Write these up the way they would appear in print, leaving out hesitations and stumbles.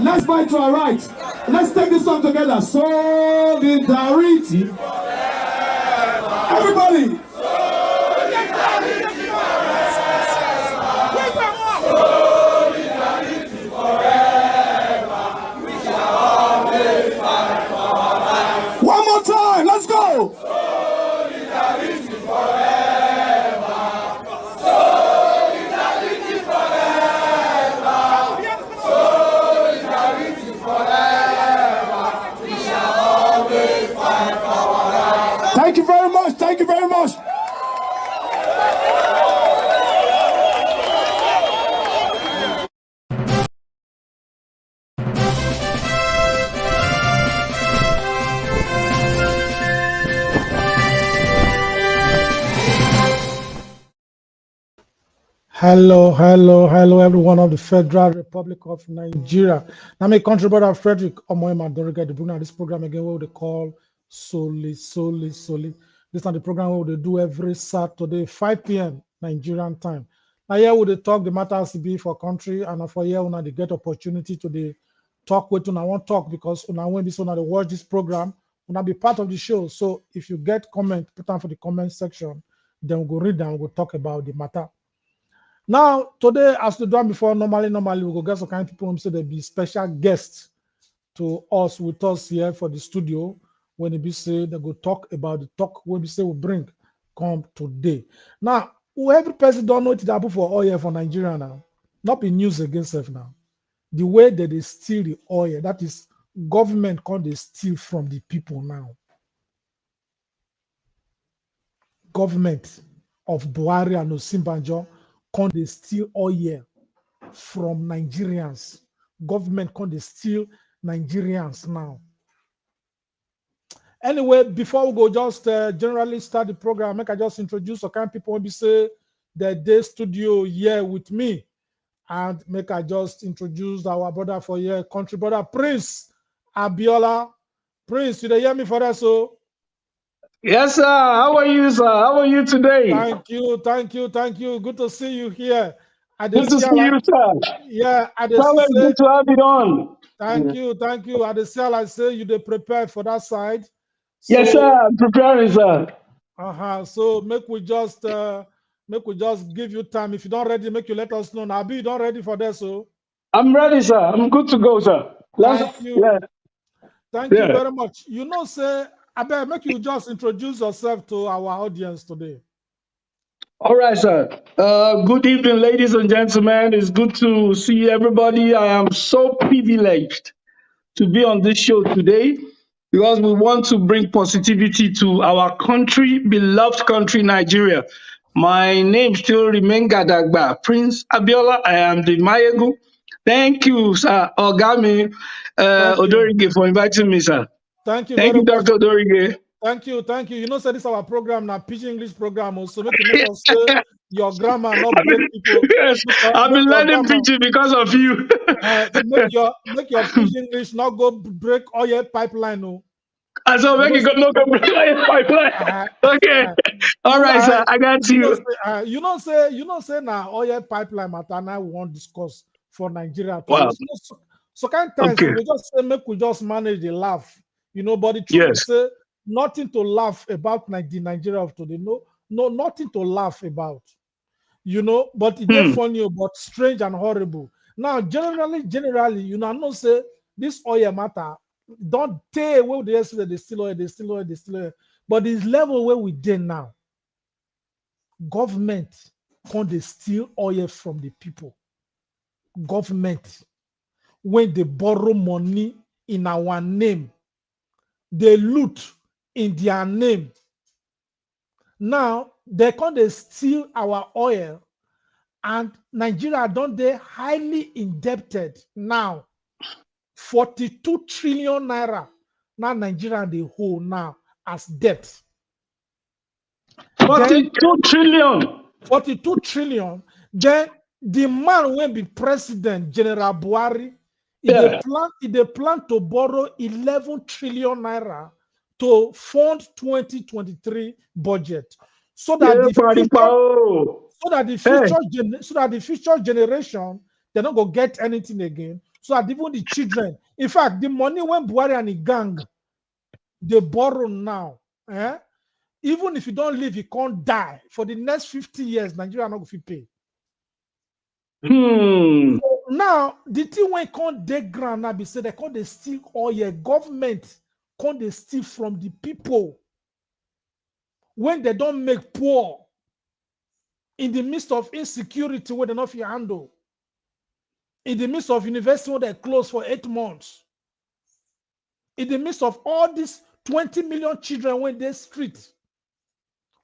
Let's fight to our right. Let's take this song together. Solidarity. Everybody. One more time. Let's go. Solidarity forever. Solidarity forever. Solidarity forever. We shall always fight for our rights. Thank you very much. Thank you very much. Hello, everyone of the Federal Republic of Nigeria. I'm a country brother, Frederick Omoyema Doriga. The bring this program again, what they call Soli. This is the program where they do every Saturday, 5 p.m. Nigerian time. Now here we talk the matters to be for country, and for here we get opportunity to the talk with you. I want talk because when this one they watch this program, when be part of the show. So if you get comment, put down for the comment section, then we'll go read and we'll talk about the matter. Now, today, as we done before, normally, we go get some kind of people who say there be special guests with us here for the studio. When they be say they go talk about the talk when we say we bring come today. Now, every person don't know it happen for oil for Nigeria now. Not be news against self now. The way that they steal the oil, that is government can't they steal from the people now. Government of Buhari and Osinbajo can they steal oil from Nigerians? Government can they steal Nigerians now? Anyway, before we go, just generally start the program, I just introduce some kind of people when we say that they studio here with me, and I just introduce our brother for here, country brother Prince Abiola. Prince, you hear me for that? So. Yes, sir. How are you, sir? How are you today? Thank you. Good to see you here. Good to see you, sir. Yeah, good to have you on. Thank you. At the cell, I say you they prepare for that side. So, yes, sir. I'm preparing, sir. So make we just give you time. If you don't ready, make you let us know. Now, be you don't ready for that, so. I'm ready, sir. I'm good to go, sir. Thank you. Yeah. Thank you very much. You know, say, I better make you just introduce yourself to our audience today. All right, sir. Good evening, ladies and gentlemen. It's good to see everybody. I am so privileged to be on this show today because we want to bring positivity to our country, beloved country, Nigeria. My name still remains Gadagba, Prince Abiola. I am the Mayegu. Thank you, sir, Ogami Odorige, for inviting me, sir. Thank you very much. Dr. Odorige. Thank you. You know, so this is our program now, Pidgin English program. Also, make us say your grammar not break people. Yes, I've been learning Pidgin because of you. make your Pidgin English not go break all your pipeline. No. And so make it not go break all your pipeline. Okay. All right, sir. I got you. You know say now all your pipeline matter now we want to discuss for Nigeria. Wow. So kind of times we just say make we just manage the laugh. You know, but the truth is say nothing to laugh about the Nigeria of today. No, nothing to laugh about. You know, but it's funny, but strange and horrible. Now, generally, you know, I know say this oil matter. Don't tell where they say they still oil. But this level where we did now, government can't they steal oil from the people. Government, when they borrow money in our name, they loot in their name. Now, they can't steal our oil, and Nigeria don't they highly indebted now. 42 trillion naira. Now Nigeria they hold now as debt. 42 trillion. 42 trillion. Then the man will be president, General Buhari. They plan to borrow 11 trillion naira to fund 2023 budget, so that the future generation they don't go get anything again. so that even the children, in fact, the money when Buhari and the gang they borrow now, even if you don't live, you can't die for the next 50 years. Nigeria not going to pay. So now the thing when can't dig ground now be said they can't they steal oil. Government can't they steal from the people when they don't make poor in the midst of insecurity where they not fit handle. In the midst of university where they closed for 8 months. In the midst of all these 20 million children when they street,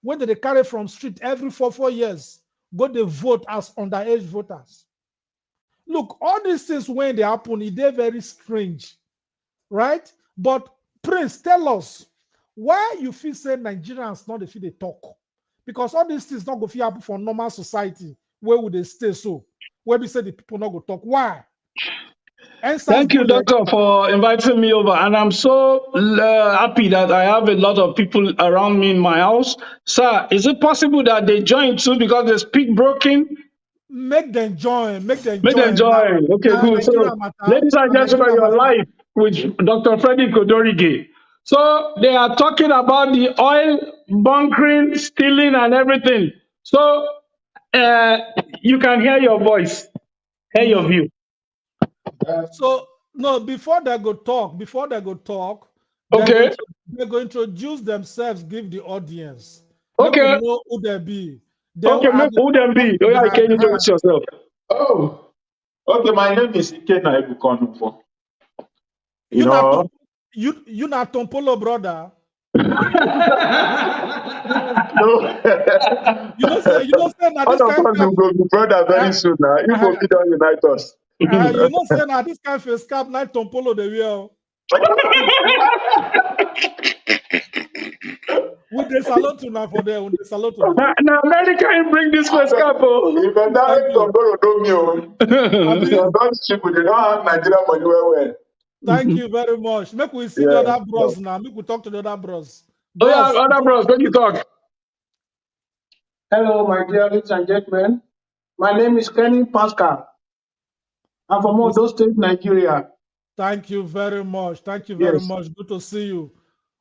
when they carry from street every 4 years, go they vote as underage voters. Look, all these things when they happen, they're very strange, right? But Prince, tell us why you feel say Nigerians not the feel they talk, because all these things not go feel happen for normal society. Where would they stay so? Where we say the people not go talk? Why? Thank you, Doctor, for inviting me over. And I'm so happy that I have a lot of people around me in my house. Sir, is it possible that they join too because they speak broken? Make them join. Make them Make them join. join. Okay, good. So, Nigeria matter. ladies and gentlemen, you're live with Dr. Freddie Kodorige. So, they are talking about the oil bunkering, stealing, and everything. So, you can hear your voice, hear your view. So no, before they go talk, Okay. they're going to introduce themselves, give the audience. Make Okay. we know who they be. Then Okay, make who them be? Oh, yeah, can you introduce yourself? Oh, okay. My name is Ikena Ebukonufo. You not Tompolo brother. No. You don't say now this All of kind us will go be brother very soon now. You go be done unite us. you don't say now this kind face cap like Tompolo the real. With the salon to now for them, with the salon to now. Now, America ain't bring this first couple. If I direct from Goro Domio, those people, they don't have Nigeria money well. Thank you very much. Make we see the other bros now. Make we talk to the other bros. Oh, yeah, other bros, when you talk. Hello, my dear ladies and gentlemen. My name is Kenny Pascal. I'm from Ondo State, Nigeria. Thank you very much. Thank you very much. Good to see you.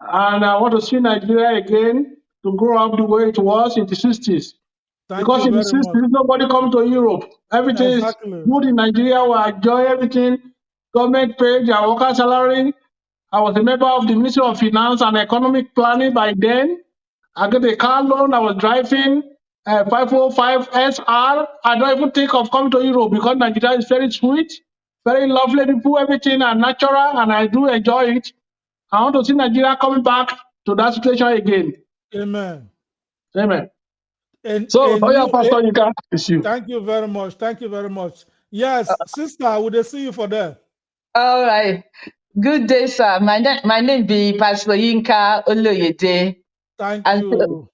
And I want to see Nigeria again to grow up the way it was in the 60s. Because in the 60s, nobody come to Europe. Everything is good in Nigeria. We enjoy everything. Government paid their worker salary. I was a member of the Ministry of Finance and Economic Planning by then. I got a car loan. I was driving 505 SR. I don't even think of coming to Europe because Nigeria is very sweet, very lovely people, everything are natural, and I do enjoy it. I want to see Nigeria coming back to that situation again. Amen. Amen. So, Pastor, you can issue. Thank you very much. Thank you very much. Yes, sister, would they see you for there? All right. Good day, sir. My name be Pastor Yinka Oloyede. Thank you.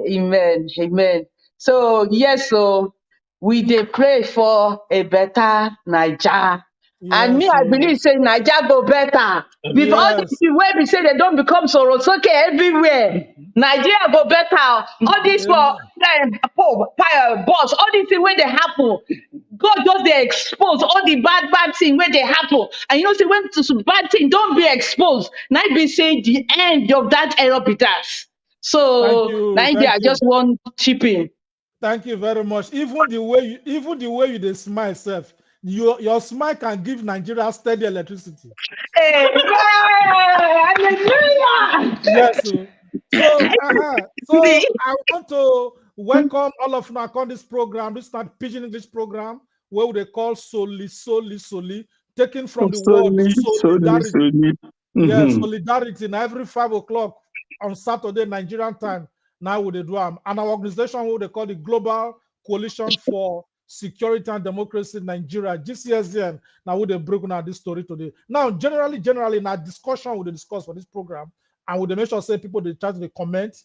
Amen. Amen. So yes, so we dey pray for a better Naija. And me, I believe say Naija go better. With all these things wey be say they don't become Sorosoke everywhere. Nigeria go better. All this for boss, all these things when they happen. God just they expose all the bad thing where they happen. And you know, say when bad thing don't be exposed, now be say the end of that era be that. So Nigeria just one chipping. Thank you very much. Even the way you dey smile, self, your smile can give Nigeria steady electricity. Hallelujah! Yes. So I want to welcome all of you on this program. This is not Pidgin English program where they call Soli, taken from the word solidarity. Yes, solidarity. Now every 5 o'clock on Saturday Nigerian time. Now we do and our organization what they call the Global Coalition for Security and Democracy in Nigeria, GCSDN. Now we they break down this story today. Now, generally, in our discussion we discuss for this program, and we make sure say people they try to comment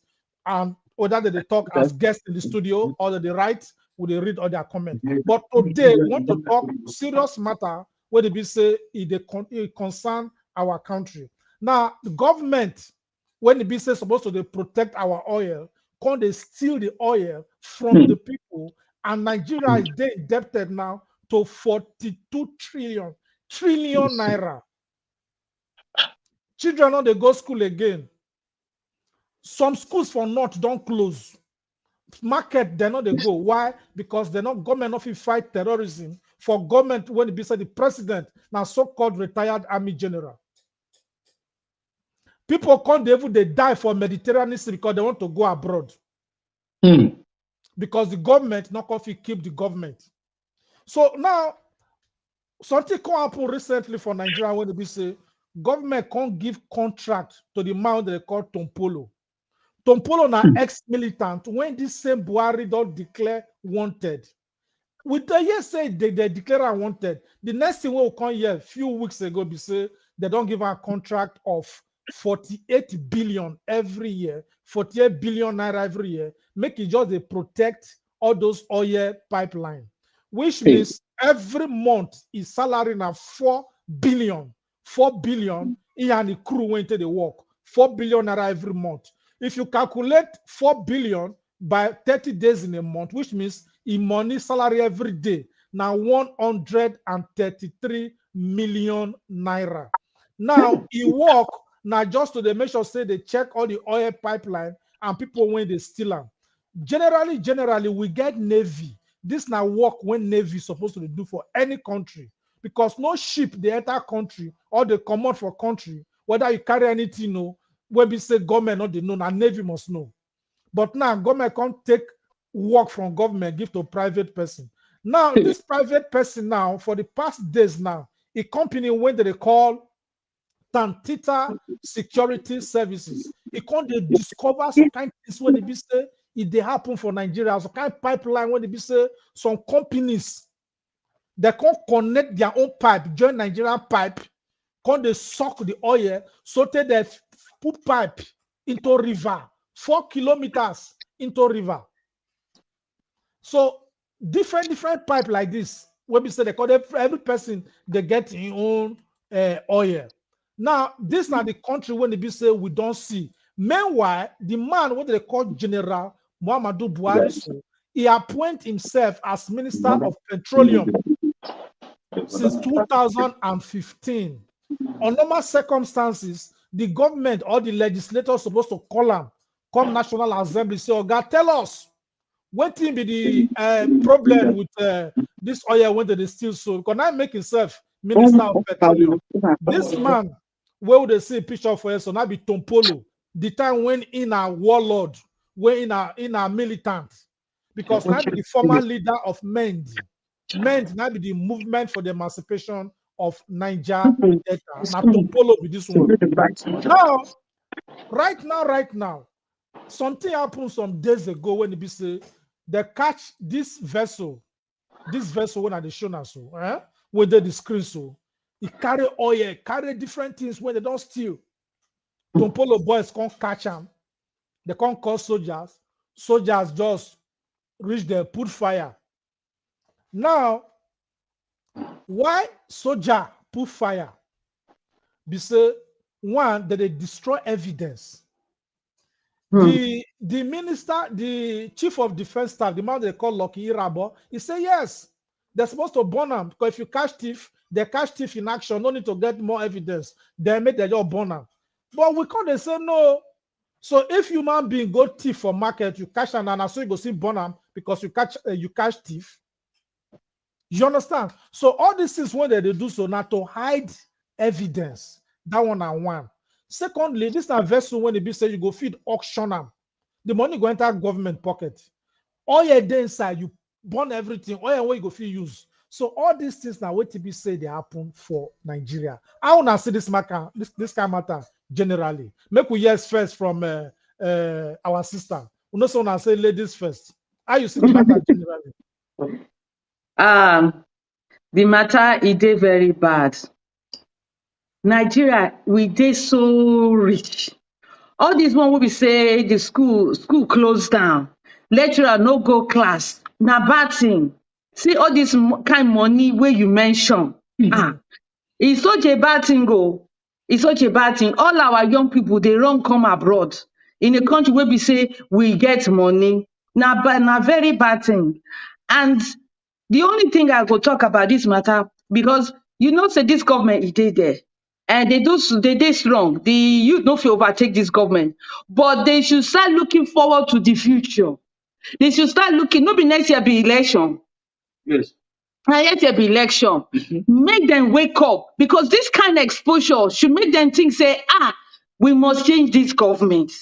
and whether they talk as guests in the studio or they write, would they read all their comment. But today we want to talk serious matter where they be say it concern our country. Now, the government, when the business supposed to protect our oil, can they steal the oil from the people? And Nigeria is indebted now to 42 trillion trillion naira. Children no dey go school again. Some schools for north don't close. Market they no dey go. Why? Because they not government no fit fight terrorism. For government when it be said the president now so-called retired army general. People can't even they die for Mediterranean Sea because they want to go abroad. Because the government not going to keep the government. So now something can happen recently for Nigeria when they say government can't give contract to the man they call Tompolo. Tompolo na ex-militant when this same Buhari don't declare wanted. With the year say they declare wanted, the next thing we will come here a few weeks ago be say they don't give a contract of 48 billion every year, 48 billion naira every year, make it just they protect all those oil pipeline, which means every month his salary now 4 billion. 4 billion, he and the crew went to the work. 4 billion naira every month. If you calculate 4 billion by 30 days in a month, which means he money salary every day, now 133 million naira. Now he work now just to make sure say they check all the oil pipeline and people when they steal them. Generally, we get Navy. This now work when Navy is supposed to do for any country. Because no ship they enter country or they come out for country, whether you carry anything, no, when we say government not they know, and Navy must know. But now government can't take work from government, give to a private person. Now, this private person now, for the past days now, a company when they call Tantita Security Services, it can't they discover some kind of things when they be say if they happen for Nigeria, some kind of pipeline when they be say some companies they can't connect their own pipe, join Nigerian pipe, can't they suck the oil, so they put pipe into river, 4 kilometers into river. So different pipe like this, when we say they call every person they get in own oil. Now, this is not the country when they be say we don't see. Meanwhile, the man what they call General Muhammadu Buhari, so he appoint himself as Minister of Petroleum since 2015. On normal circumstances, the government or the legislator supposed to call him, come National Assembly, say, oh God, tell us what be the problem with this oil when they steal so. Because I make himself Minister of Petroleum. This man, where would they see a picture for us? So now be Tompolo, the time when in a warlord, when in a militant, because now be the former leader of MEND. MEND now be the movement for the emancipation of Niger Delta. Now Tompolo be this one. Now, right now, something happened some days ago when they be say they catch this vessel when they show us so, where they the screen so. It carry oil, carry different things when they don't steal. Tompolo boys can't catch them. They can't call soldiers. Soldiers just reach there, put fire. Now, why soldier put fire? Because one, that they destroy evidence. The minister, the chief of defense staff, the man they call Lucky Irabo, he said yes, they're supposed to burn them because if you catch thief, they catch thief in action, no need to get more evidence. They make their job burn them. But we can't say no. So if human being go thief for market, you catch them and so you go see burn them because you catch thief. You understand? So all these things when they do so now to hide evidence. That one and one. Secondly, this is a vessel when the be say you go feed auction them. The money go enter government pocket. All your day inside, you burn everything. All your way you go feel use. So all these things now what to be say they happen for Nigeria. I want to see this matter, this kind of matter generally. Make we hear first from our sister. We know someone say ladies first. How you see the matter generally? The matter is very bad. Nigeria, we dey so rich. All this one will be say the school closed down, lecturer no go class. Na bad thing. See all this kind money where you mention. It's such a bad thing, go. It's such a bad thing. All our young people they run come abroad in a country where we say we get money. Na very bad thing. And the only thing I go talk about this matter, because You know, say this government is there. And they strong. The youth no fit overtake this government. But they should start looking forward to the future. They should start looking, no be next year be election. Yes. Na next year be election. Make them wake up because this kind of exposure should make them think, say, we must change this government.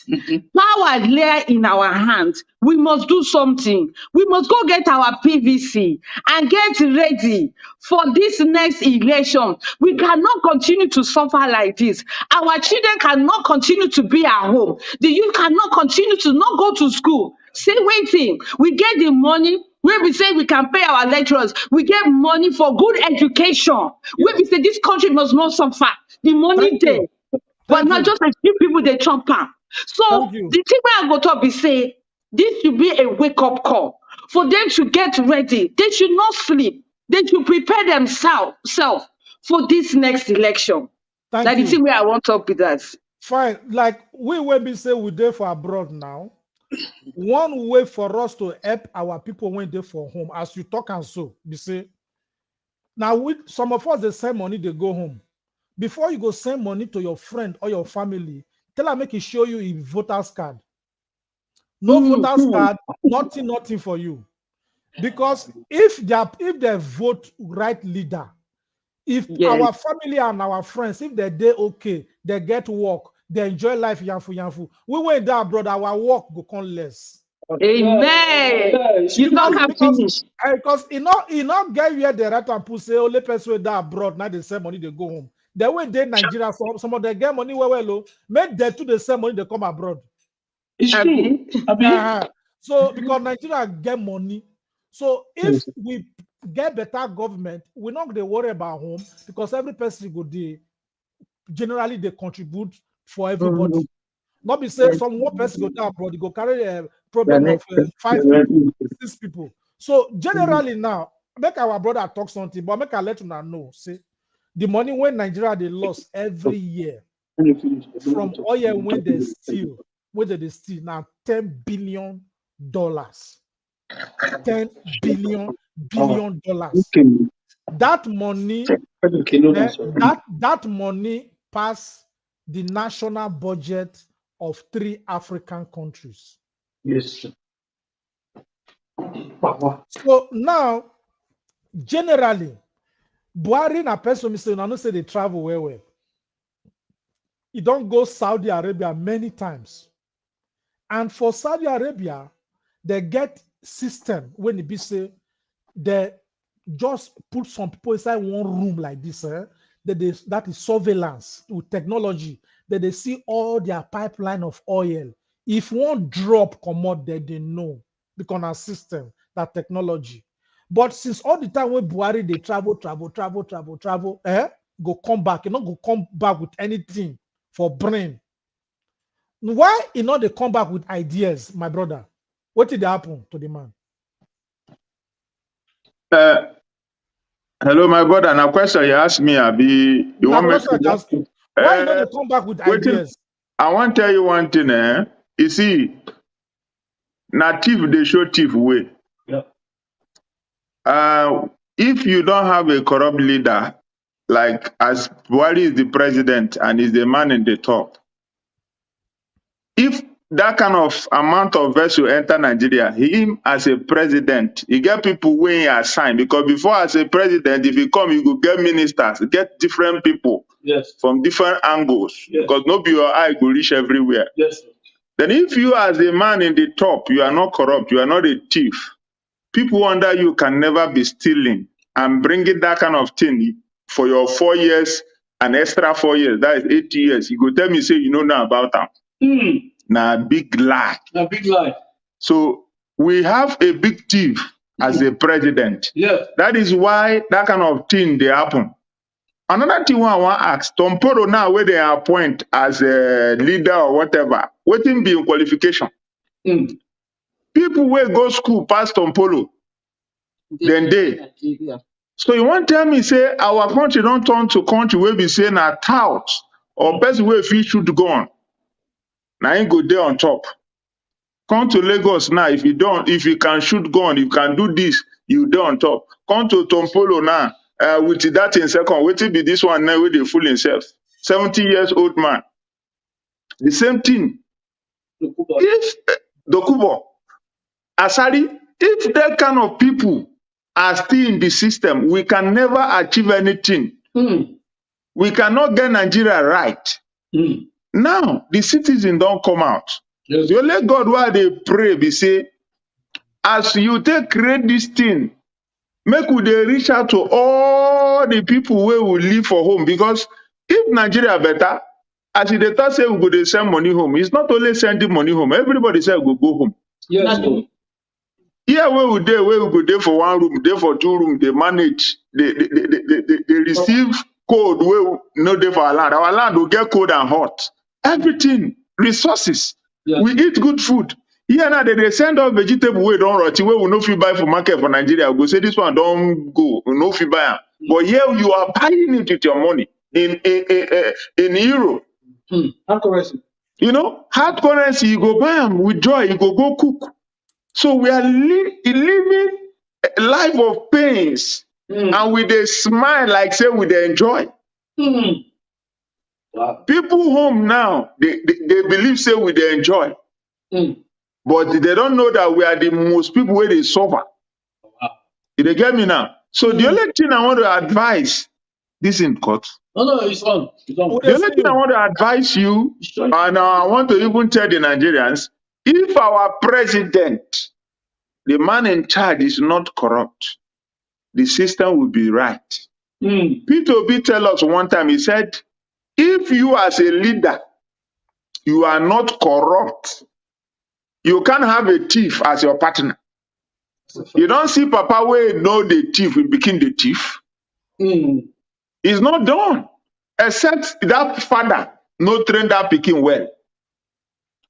Power lay in our hands. We must do something. We must go get our PVC and get ready for this next election. We cannot continue to suffer like this. Our children cannot continue to be at home. The youth cannot continue to not go to school. Say, waiting, we get the money where we say we can pay our lecturers. We get money for good education. Where we say this country must not suffer. The money there. But not just a few people they trump am. So the thing where I go talk be say this should be a wake-up call for them to get ready. They should not sleep. They should prepare themselves for this next election. Like the thing where I want to talk with that. Fine. Like we will be say we there for abroad now. One way for us to help our people when they for home, as you talk and so, you say, now with some of us they send money, they go home. Before you go send money to your friend or your family, tell her make it show you a voter's card. No voter's card, nothing for you. Because if they vote right leader, if our family and our friends, if they're okay, they get work, they enjoy life, yanfu. We went there, brother, our work go come less. Amen. You don't have finish. Because he not get where the right and put say only person that abroad, now they send money, they go home. The way they Nigeria, some of them get money well, make them to the same money, they come abroad. It's true. So because Nigeria get money, so if we get better government, we're not going to worry about home because every person go there. Generally, they contribute for everybody. Not be saying some one person go down abroad, they go carry a problem of 5 people, 6 people. So generally now, make our brother talk something, but make I let you know. See, the money when Nigeria they lost every year from oil when they steal, now $10 billion. $10 billion. That money pass the national budget of 3 African countries. Yes. So now, generally, Buhari na person say, I know say they travel well. He don't go Saudi Arabia many times. And for Saudi Arabia, they get system when it be say they just put some people inside one room like this. That is surveillance with technology. That they see all their pipeline of oil. If one drop come out there, they know because our system, that technology. But since all the time when Buhari they travel, go come back, go come back with anything for brain. Why they come back with ideas, my brother? What did happen to the man? Hello, my brother. Now, question you asked me, Abi. You want me to ask you? Why they come back with ideas? I want to tell you one thing. You see, native they show thief way. Yeah. If you don't have a corrupt leader, like as Buhari is the president and is the man in the top, if that kind of amount of vessel enter Nigeria, him as a president, he get people when he assign. Because before as a president, if you come, you go get ministers, get different people from different angles. Because no be your eye go reach everywhere. Then if you as a man in the top, you are not corrupt, you are not a thief, people under you can never be stealing and bringing that kind of thing for your 4 years, an extra 4 years, that is 8 years. You go tell me, say, you know now about them. Now, big lie. A big lie. So we have a big thief as a president. Yeah. That is why that kind of thing they happen. Another thing I want to ask, Tomporo now where they appoint as a leader or whatever, waiting be in qualification. People will go school past Tompolo, then they. So you want to tell me, say, our country don't turn to country where we say na tout or person where fish should go on. Now you go there on top. Come to Lagos now. If you can shoot gun, you can do this, you there on top. Come to Tompolo now. with that in second, wait till be this one now with the fool himself. 70 years old man. The same thing. If Dokubo, Asari, if that kind of people are still in the system, we can never achieve anything. We cannot get Nigeria right. Now, the citizens don't come out. Yes. The only God why they pray, they say, as you take create this thing, make we dey reach out to all the people where we live for home. Because if Nigeria better, as the thought say we go dey send money home, it's not only sending money home, everybody say we go home. Yes. Here where we go there for one room, there for two room, they manage, they receive code where no dey for our land. Our land will get cold and hot. Everything, resources. Yes. We eat good food. Here now they send us vegetable we don't rot, where we no fit buy for market for Nigeria. We go say this one don't go, we no fit buy. But here you are buying it with your money in euro. Hard currency. You know, hard currency, you go buy them with joy, you go cook. So we are living a life of pains, and with a smile, like say we dey enjoy. Wow. People home now, they believe say we dey enjoy. But they don't know that we are the most people where they suffer. Wow. They get me now. So the only thing I want to advise, this in court. No, it's on. It's on. The only thing I want to advise you, and I want to even tell the Nigerians, if our president, the man in charge, is not corrupt, the system will be right. Peter Obi tell us one time, he said, if you as a leader, you are not corrupt, you can't have a thief as your partner. You don't see Papa where know the thief will become the thief. It's not done. Except that father no train that picking well.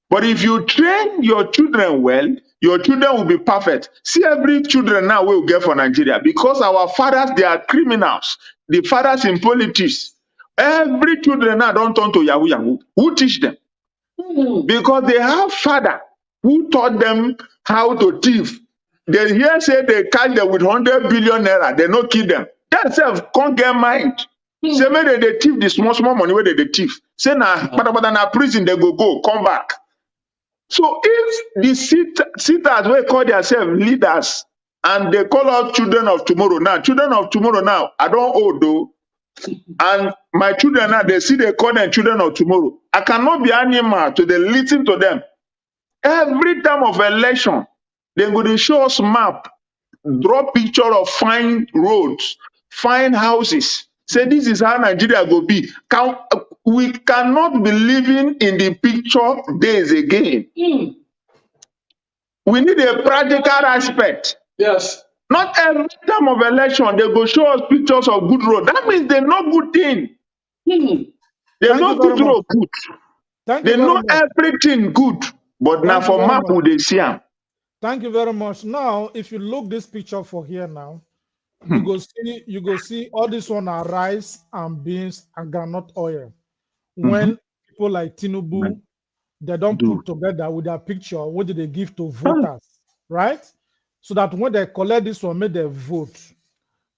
But if you train your children well, your children will be perfect. See every children now we will get for Nigeria because our fathers, they are criminals. The fathers in politics. Every children now don't turn to Yahoo Yahoo. Who teach them? Because they have father who taught them how to thief. They hear say they catch them with 100 billion naira, they no kill them. That self can't get mind. Say maybe they thief the small money where they thief. Say na prison they go come back. So if the sitters will call themselves leaders and they call out children of tomorrow now, I don't old though. And my children now, they call them children of tomorrow. I cannot be animal to they listen to them. Every time of election, they go to show us map, draw picture of fine roads, fine houses. Say this is how Nigeria go be. We cannot be living in the picture days again. We need a practical aspect. Yes. Not every time of election, they go show us pictures of good road. That means they know good thing. They know good road good. They know everything good. But now for map, they see them. Thank you very much. Now, if you look this picture for here now, you go see all this one are rice and beans and groundnut oil. When people like Tinubu, they don't put together with their picture, what did they give to voters, right? So that when they collect this one, make them vote.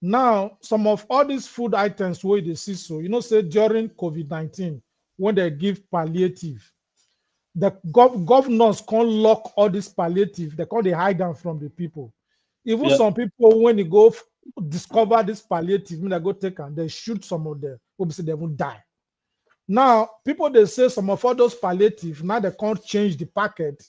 Now, some of all these food items where they see so, you know, say during COVID-19, when they give palliative, the governors can't lock all this palliative, they can't hide them from the people. Even some people, when you go discover this palliative, when they go take and they shoot some of them, obviously they won't die. Now, people they say some of all those palliative, now they can't change the packet,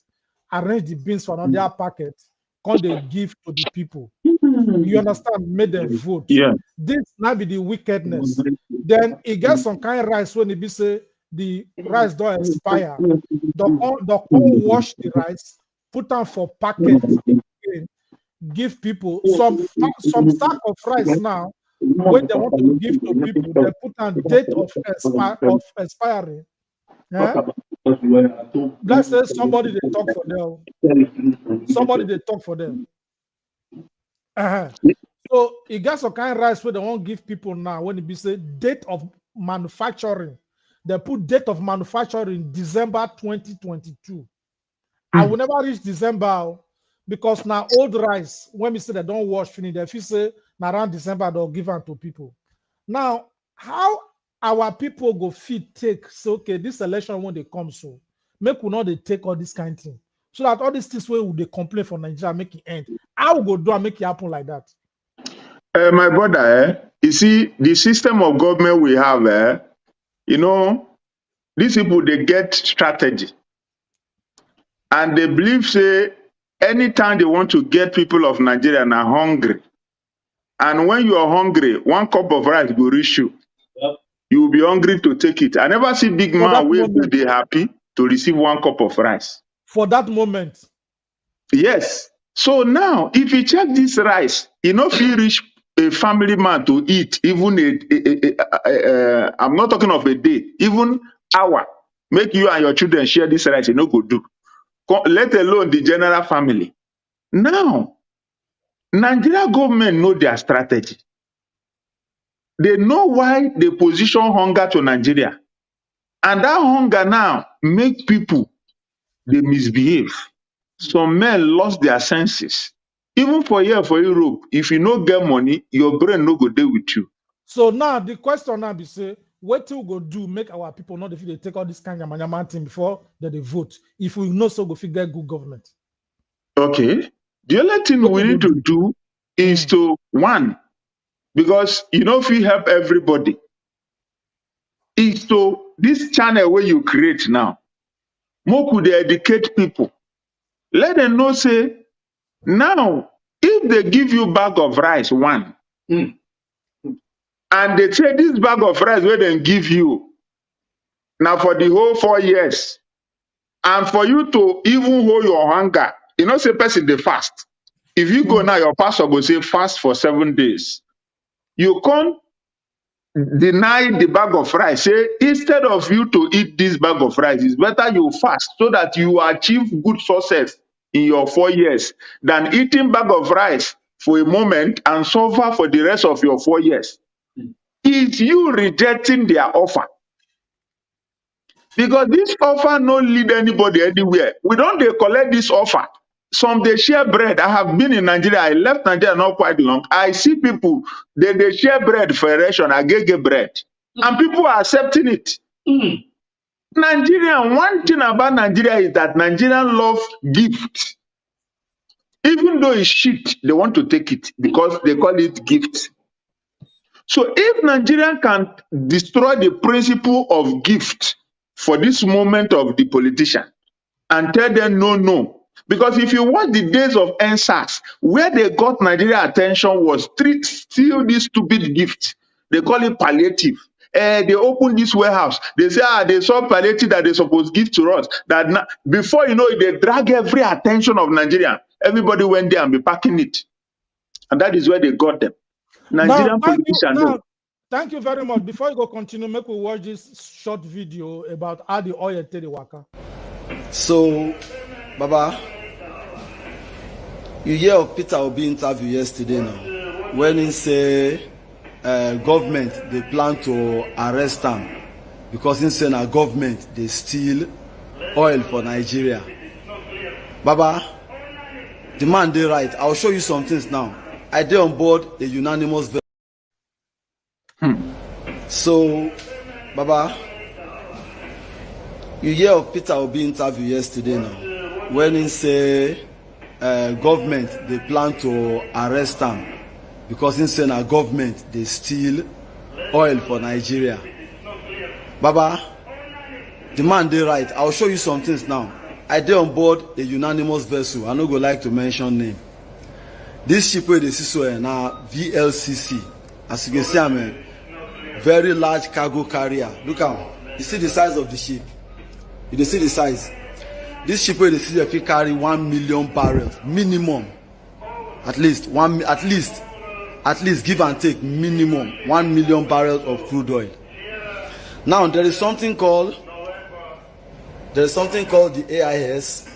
arrange the beans for another packet, can't they give to the people? You understand? Make them vote. Yeah. This might be the wickedness. Then it gets some kind of rice when it be say the rice don't expire. The wash the rice, put them for packet again, give people some sack of rice now. When they want to give to people, they put on date of expiring. Yeah? Let's say somebody they talk for them. Somebody they talk for them. So it got some kind of rice where they won't give people now. When it be say date of manufacturing, they put date of manufacturing December 2022. I will never reach December because now old rice, when we say they don't wash finish, if you say Now around December, they'll give them to people. Now, how our people go fit take, so okay, this election when they come so, make we not they take all this kind of thing. So that all these things where they complain for Nigeria, make it end. How we go do and make it happen like that? My brother, you see, the system of government we have, you know, these people, they get strategy. And they believe, say, anytime they want to get people of Nigeria now hungry. And when you are hungry, one cup of rice will reach you. Yep. You will be hungry to take it. I never see big man will be happy to receive one cup of rice. For that moment. Yes. So now, if you check this rice, you know, if you reach a family man to eat, even I'm not talking of a day, even hour, make you and your children share this rice, you know, go do. Let alone the general family. Now, Nigeria government know their strategy. They know why they position hunger to Nigeria. And that hunger now make people, they misbehave. Some men lost their senses. Even for here, for Europe, if you no get money, your brain no go there with you. So now the question now be say, what we go do make our people not if they take all this kind of yaman thing before they vote? If we know so go figure good government. Okay. The only thing we need to do is to, one, because you know if you help everybody, is to this channel where you create now, more could they educate people. Let them know, say, now, if they give you bag of rice, one, and they say this bag of rice where they give you, now for the whole 4 years, and for you to even hold your hunger, you know, say person they fast. If you go now, your pastor will say fast for 7 days. You can't deny the bag of rice. Say, instead of you to eat this bag of rice, it's better you fast so that you achieve good success in your 4 years than eating bag of rice for a moment and suffer for the rest of your 4 years. It's you rejecting their offer. Because this offer no lead anybody anywhere. We don't they collect this offer. Some they share bread. I have been in Nigeria. I left Nigeria not quite long. I see people, they share bread for a ration. I get bread. And people are accepting it. Nigerian, one thing about Nigeria is that Nigerians love gift. Even though it's shit, they want to take it because they call it gift. So if Nigeria can destroy the principle of gift for this moment of the politician and tell them no. Because if you watch the days of NSAS, where they got Nigeria attention was still this stupid gift. They call it palliative. They open this warehouse. They say, they saw palliative that they supposed to give to us. That before you know it, they drag every attention of Nigeria. Everybody went there and be packing it. And that is where they got them. Nigerian politicians. Thank you very much. Before you go continue, make we watch this short video about how the oil take the waka. So, Baba, you hear of Peter Obi interview yesterday now, when he say government they plan to arrest him because he say na government they steal oil for Nigeria. Baba, the man they right. I'll show you some things now. I did on board a unanimous version. So, Baba, you hear of Peter Obi interview yesterday now, when he say government they plan to arrest him because he say na government they steal oil for Nigeria. Baba, the man they right. I'll show you some things now. I did on board a unanimous vessel. I no go like to mention name. This ship where they see so now VLCC. As you can see, I'm a very large cargo carrier. Look out. You see the size of the ship. You see the size. This ship where they see if you carry 1 million barrels minimum. At least give and take minimum 1 million barrels of crude oil. Now there is something called the AIS.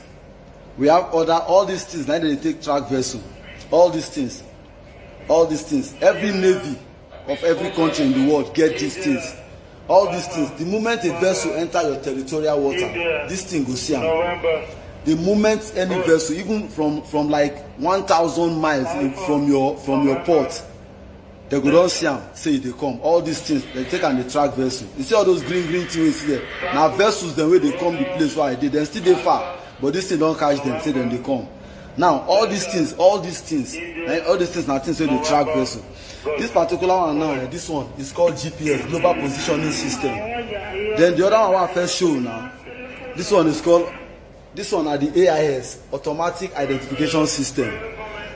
We have all these things. Now they take track vessel. All these things. Every navy of every country in the world get these things. All these things. The moment a vessel enter your territorial water, this thing goes see. The moment any vessel, even from like 1,000 miles from your port, they go don see am say they come. All these things they take and they track vessel. You see all those green things you see there. Now vessels them where they come the place where I did. They still dey far, but this thing don't catch them. Say then they come. Now all these things na things wey dey track vessel. This particular one now, this one is called GPS, Global Positioning System. Then the other one I first show now, this one are the AIS, Automatic Identification System.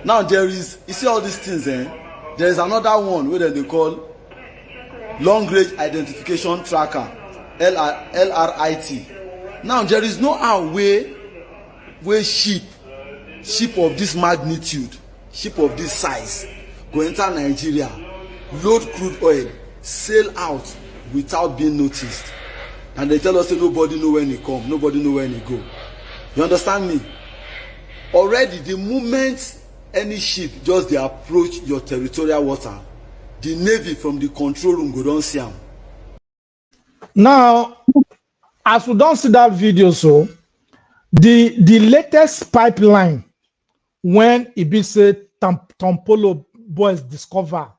Now there is, you see all these things, there is another one where they call Long Range Identification Tracker, LRIT. Now there is no how where ship of this magnitude, ship of this size, go enter Nigeria, load crude oil, sail out without being noticed. And they tell us that nobody know when he come, nobody know when he go. You understand me? Already, the moment any ship just they approach your territorial water, the Navy from the control room go down see them. Now, as we don't see that video, so the latest pipeline when it be said Tompolo boys discover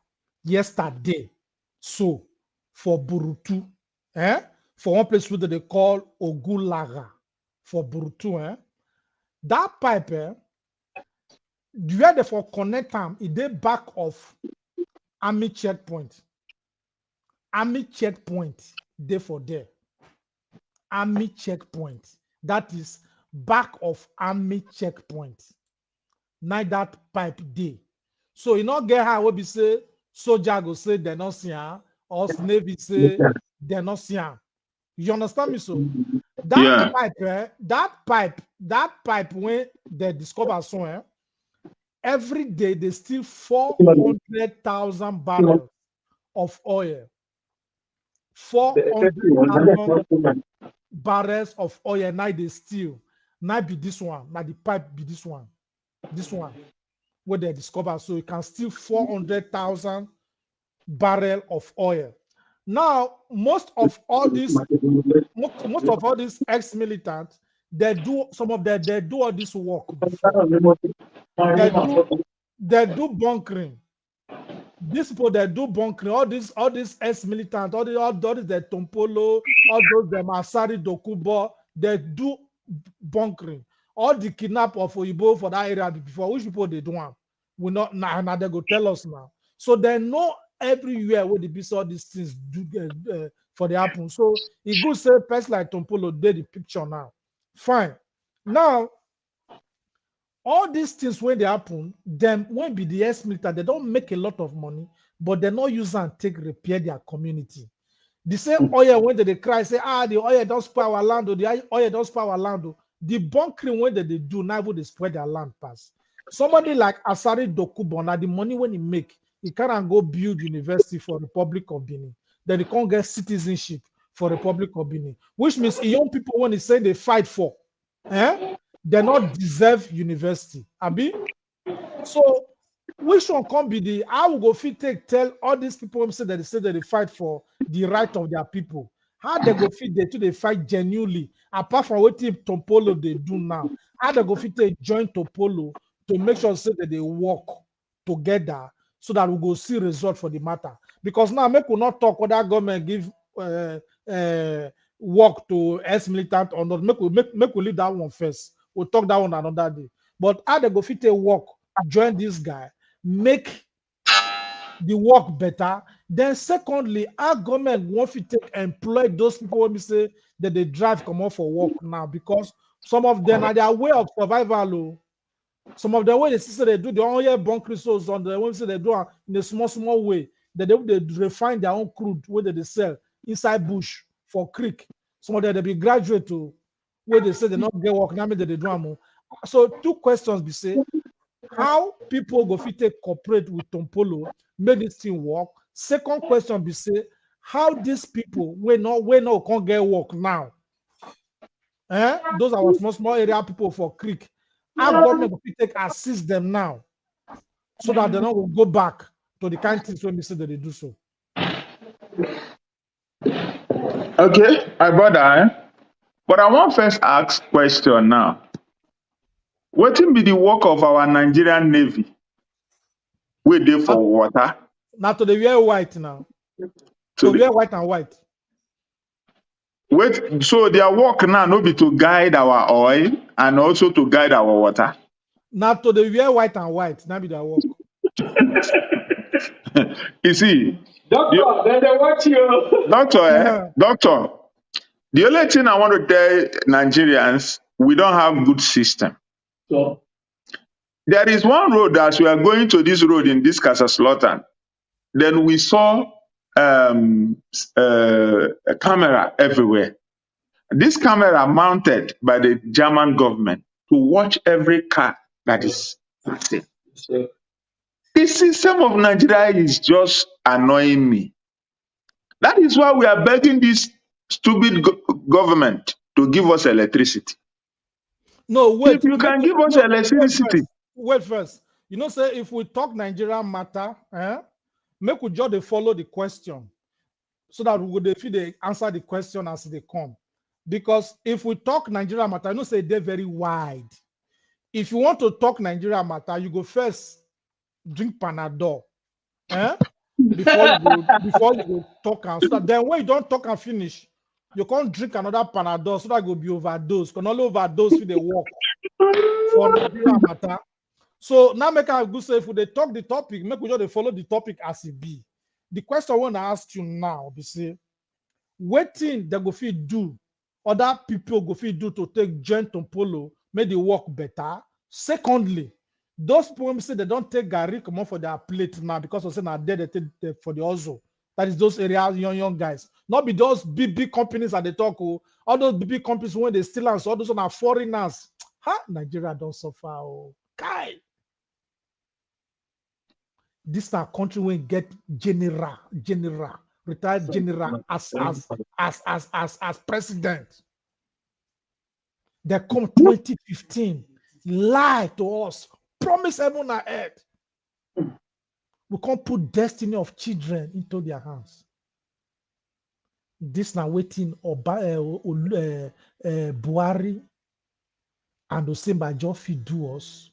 yesterday, so for Burutu, for one place where they call Ogulaga for Burutu, that pipe, where they for connect them, it dey back of army checkpoint. Army checkpoint, they for there. Army checkpoint, that is back of army checkpoint. Now that pipe day. So you not get how we say soldier go say they're not seeing, or Navy say they're not seeing. You understand me? So that pipe, that pipe when they discover somewhere, every day they steal 400,000 barrels of oil. 400,000 barrels of oil. Now they steal. Now be this one. Now the pipe be this one. This one where they discover. So you can steal 400,000 barrels of oil. Now, most of all these ex-militants, they do all this work before. They do bunkering. These people they do bunkering. All these ex-militants, all these the Tompolo, all those the Masari Dokubo, they do bunkering. All the kidnap of Oyibo for that area before, which people they do them? We not now they go tell us now. So they know everywhere where the be all these things do for the happen. So it could say person like Tompolo did the picture now. Fine. Now, all these things when they happen, them when be the ex-military, they don't make a lot of money, but they not use and take repair their community. The same oil when they cry, say, the oil don't spoil our land, or the oil don't spoil our land. The bunkering when they do, now they spread their land pass. Somebody like Asari Dokubo, now the money when he make, he can't go build university for Republic of Benin. Then he can't get citizenship for Republic of Benin. Which means young people, when they say they fight for, they not deserve university. Abi? So, which one can be the, how we go fit tell all these people who say that they fight for the right of their people? How they go fit they fight genuinely, apart from what Tompolo they do now? How they go fit join Tompolo to make sure say that they work together so that we go see result for the matter? Because now make we not talk whether government give work to ex-militant or not. Make we leave that one first. We'll talk that one another day. But how they go fit work, join this guy, make the work better. Then secondly, our government want to employ those people when we say that they drive come out for work now, because some of them are their way of survival. Some of the way they say they do their own bunk resources on the way they do in a small way. They refine their own crude where they sell inside bush for creek. Some of them they be graduate to where they say they not get work. Now they do them. So two questions be say, how people go fit cooperate with Tompolo, make this thing work. Second question be say, how these people we not can't get work now. Those are small area people for creek. Our government will assist them now, so that they not will go back to the kind of things when they say that they do so. Okay, my brother. But I want first ask question now. What will be the work of our Nigerian Navy? Wey dey for water? Now to the wear white now. So wear white and white. Wait, so their work now no be to guide our oil and also to guide our water. Now to the wear white and white, now be their work. You see, Doctor, then they watch you. Doctor, the only thing I want to tell Nigerians, we don't have good system. So, there is one road as we are going to this road in this Kasaslotan. Then we saw a camera everywhere. This camera mounted by the German government to watch every car that is passing. The system of Nigeria is just annoying me. That is why we are begging this stupid government to give us electricity. No, wait. If you can give us electricity. Wait first. You know, say if we talk Nigeria matter, make we just follow the question so that we would answer the question as they come. Because if we talk Nigeria matter, you know, say they're very wide. If you want to talk Nigeria matter, you go first drink Panadol, before you go talk and so that then when you don't talk and finish, you can't drink another Panadol so that you go be overdose. Can only overdose with the work for Nigeria matter. So now make a good say if they talk the topic, make we just follow the topic as it be. The question I want to ask you now be say, what thing they go fit do, other people go fit do to take joint to polo, make the work better. Secondly, those people say they don't take Gary come on for their plate now because of saying now they take for the also. That is those areas, young guys. Not be those big companies that they talk. All those big companies when they steal us, all those are foreigners. Nigeria don't suffer. Kai. This is a country when get retired general as president. They come 2015, lie to us, promise heaven and earth. We can't put destiny of children into their hands. This now waiting Buhari and Osinbajo fit do us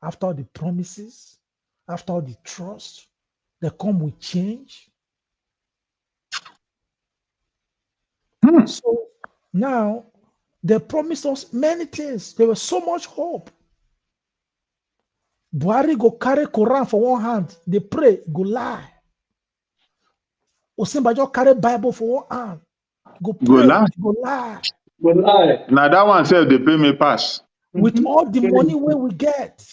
after all the promises, after all the trust, they come with change. So now they promised us many things. There was so much hope. Buhari go carry Quran for one hand, they pray, go lie. Osinbajo carry Bible for one hand, go pray, go lie. Now that one said they pay me pass. With all the money where we get,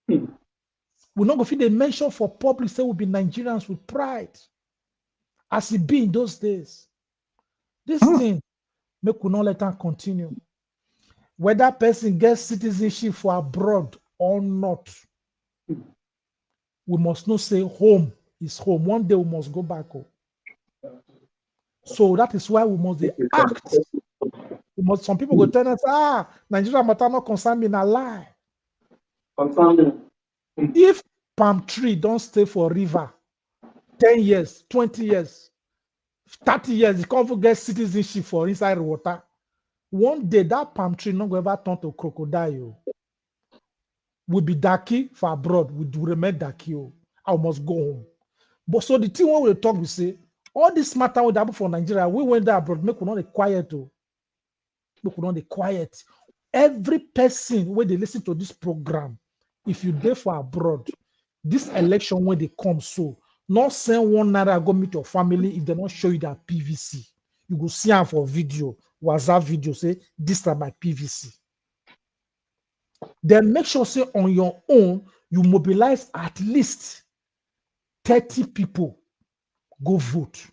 we're not going to feel the mention for public say we'll be Nigerians with pride, as it be in those days. This thing, make we not let them continue. Whether person gets citizenship for abroad or not, we must not say home is home. One day we must go back home. So that is why we must act. Some people go tell us, Nigeria matter not concern me, na lie. If palm tree don't stay for river 10 years, 20 years, 30 years, you can't get citizenship for inside water. One day that palm tree not going to ever turn to crocodile. Will be Daki for abroad, we do remain Daki. I must go home. But so the thing when we talk, we say, all this matter with happen for Nigeria, we went there abroad, make we not quiet. Make we not quiet. Every person when they listen to this program, if you there for abroad, this election when they come, so not send one naira go meet your family if they not show you that PVC. You go see them for video, WhatsApp video, say this is my PVC. Then make sure say on your own, you mobilize at least 30 people go vote.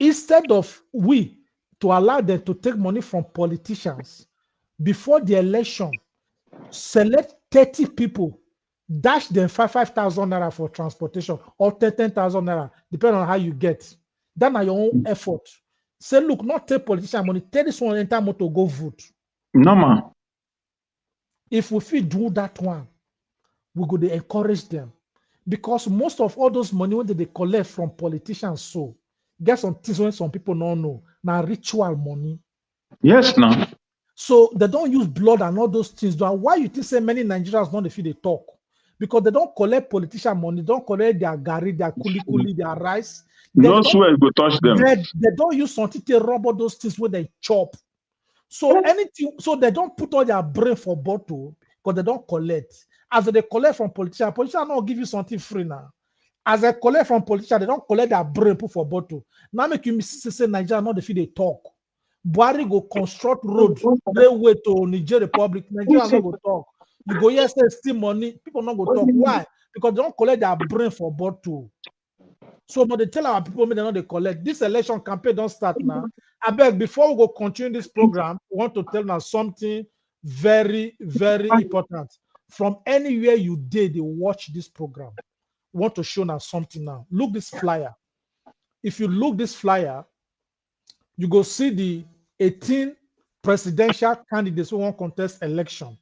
Instead of we to allow them to take money from politicians before the election, select 30 people, dash them 5,000 naira for transportation or 10,000 naira, depending on how you get. Then are your own effort. Say, look, not take politician money, take this one entire money to go vote. No, man. If we fit do that one, we go to encourage them. Because most of all those money when they collect from politicians, so get some things when some people don't know. Now ritual money. Yes, no. So they don't use blood and all those things. Why you think say many Nigerians don't feel they talk? because they don't collect politician money, don't collect their gari, their kuli, their rice. No sweat go touch them. They don't use something to rub all those things where they chop. So anything, so they don't put all their brain for bottle because they don't collect. As they collect from politicians don't give you something free now. As they collect from politicians, they don't collect their brain put for bottle. Now make you say Nigeria not the feel they talk. Buhari go construct road, railway to Niger Republic. Nigeria not go talk. You go here say steal money, people not go talk. Why? Because they don't collect their brain for bottle. So but they tell our people they not they collect. This election campaign don't start now. I beg before we go continue this program, we want to tell now something very, very important. From anywhere you did, they watch this program. We want to show now something now. Look this flyer. If you look this flyer, you go see the 18 presidential candidates who want contest election.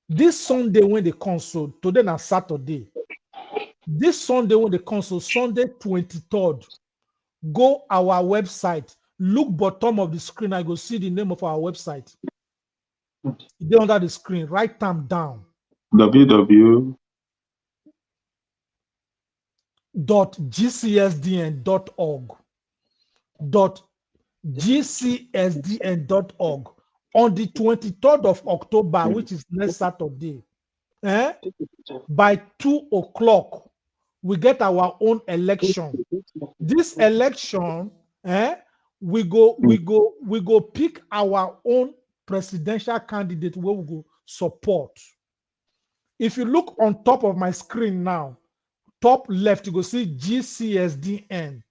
This Sunday when they console, today na Saturday. This Sunday when they console, Sunday 23rd, go our website. Look bottom of the screen. I go see the name of our website. It's under the screen. Write them down. www.gcsdn.org. .gcsdn.org. On the 23rd of October, which is next Saturday, by 2 o'clock, we get our own election. This election, we go pick our own presidential candidate where we go support. If you look on top of my screen now, top left, you go see GCSDN.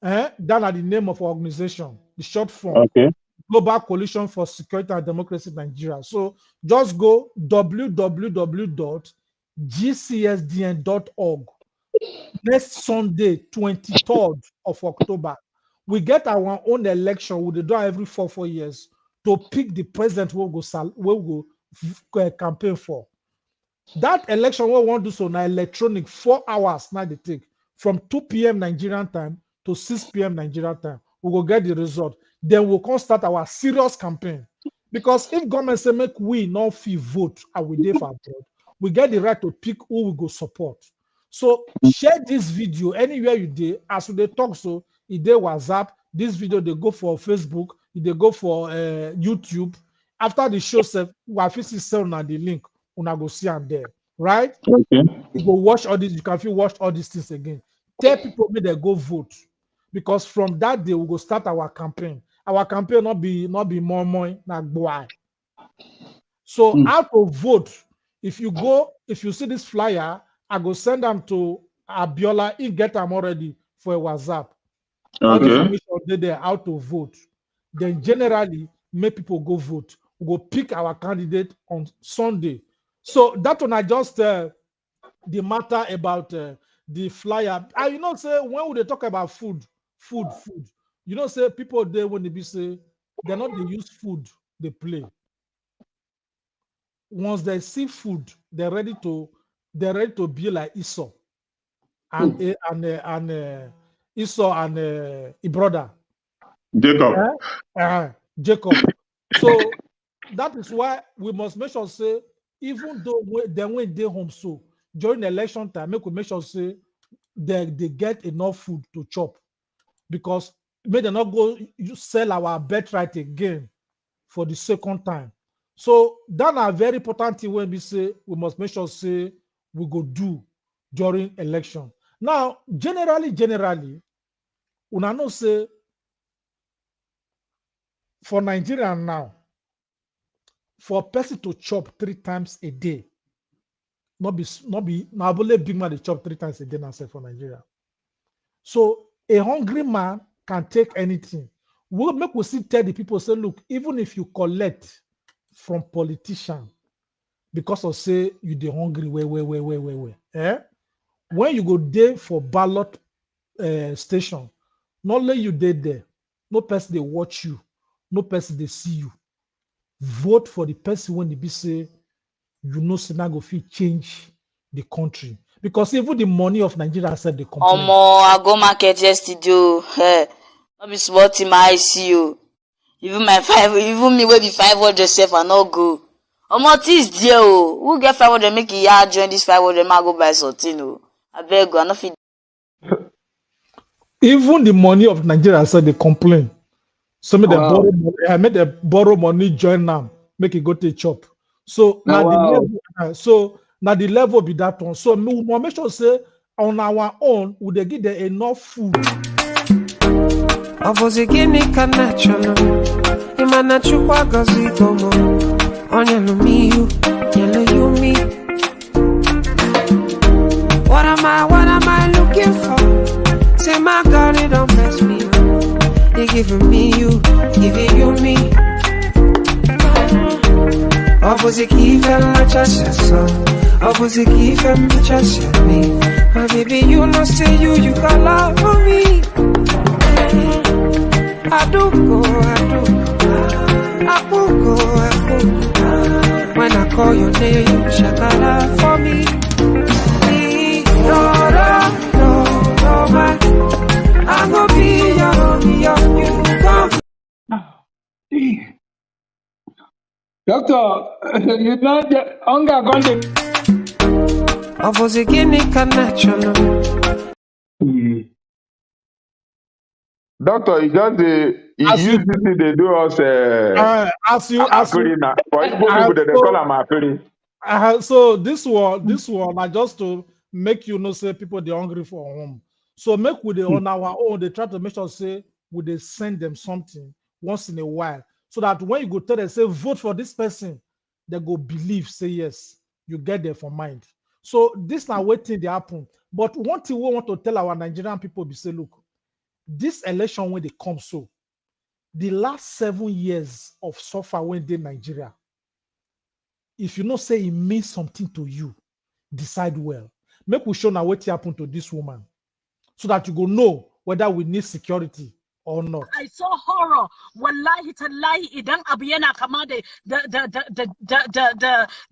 That are the name of our organization, the short form. Okay. Global Coalition for Security and Democracy in Nigeria. So just go www.gcsdn.org. Next Sunday, 23rd of October, we get our own election. We do every 4 years to pick the president we'll go campaign for. That election we want to do so now electronic 4 hours now they take from 2 p.m. Nigerian time to 6 p.m. Nigerian time. We will get the result. Then we'll come start our serious campaign. Because if government say make we not fee vote and we dey for abroad, we get the right to pick who we go support. So share this video anywhere you dey. As we dey talk so, if they WhatsApp, this video they go for Facebook, if they go for YouTube. After the show, we fit sell on the link. Una go see am there, right? Okay. You go watch all this. You can feel watch all these things again. Tell people may they go vote, because from that day we go start our campaign. Our campaign not be more like boy. So how to vote? If you see this flyer, I go send them to Abiola. He get them already for a WhatsApp. All the information there how to vote. Then generally make people go vote. We go pick our candidate on Sunday. So that one I just the matter about the flyer. You know, say when we talk about food. You know, say people there when they be say they're not they use food, they play. Once they see food, they're ready to be like Esau and Esau and his brother Jacob. Jacob. So that is why we must make sure say even though when they home so during the election time, make sure say they get enough food to chop, because may they not go sell our birthright again for the second time. So that's a very important thing when we say we must make sure say we go do during election. Now, generally, we know say for Nigeria now, for a person to chop 3 times a day, not be big man they chop 3 times a day now say for Nigeria. So a hungry man can take anything. We still tell the people, say, look, even if you collect from politicians because of say you dey hungry, when you go there for ballot station, not let you there, no person they watch you, no person they see you. Vote for the person when they be say, you know, Senago fit change the country. Because even the money of Nigeria said they complain. I go market yesterday. Not be smart in my ICU. Even me will be 500 self and not go. Is there, oh. Who get 500 make ya join this 500 man go buy something, oh. I beg you, I not fit. Even the money of Nigeria said they complain. So make Wow. they borrow money, join them, make it go to chop. So now the level, the level be that one. So we make sure say on our own, would they give them enough food? What am I looking for? Say my God, it don't mess me up. They giving me you, giving you me. Opposite key fell my chest, so opposite key fell my chest, me. My baby, you know, say you got love for me. I do go. When I call your name, you shakala for me. No, man. I'm gonna be your come. Doctor, you know the hunger going I was a guinea natural. Doctor, you just use this they do us apirina. For Igbo people, they call them apiri. So this one, I just to make you know, say people they hungry for home. So make with the on our own, they try to make sure say would they send them something once in a while, so that when you go tell them say vote for this person, they go believe, say yes, you get there for mind. So this now waiting they happen. But one thing we want to tell our Nigerian people be say, look, this election when they come, so the last 7 years of suffer when they Nigeria, if you know say it means something to you, decide well. Make we show now what happened to this woman, so that you go know whether we need security or not. I saw horror. Wallahi tallahi idan abu yana kama da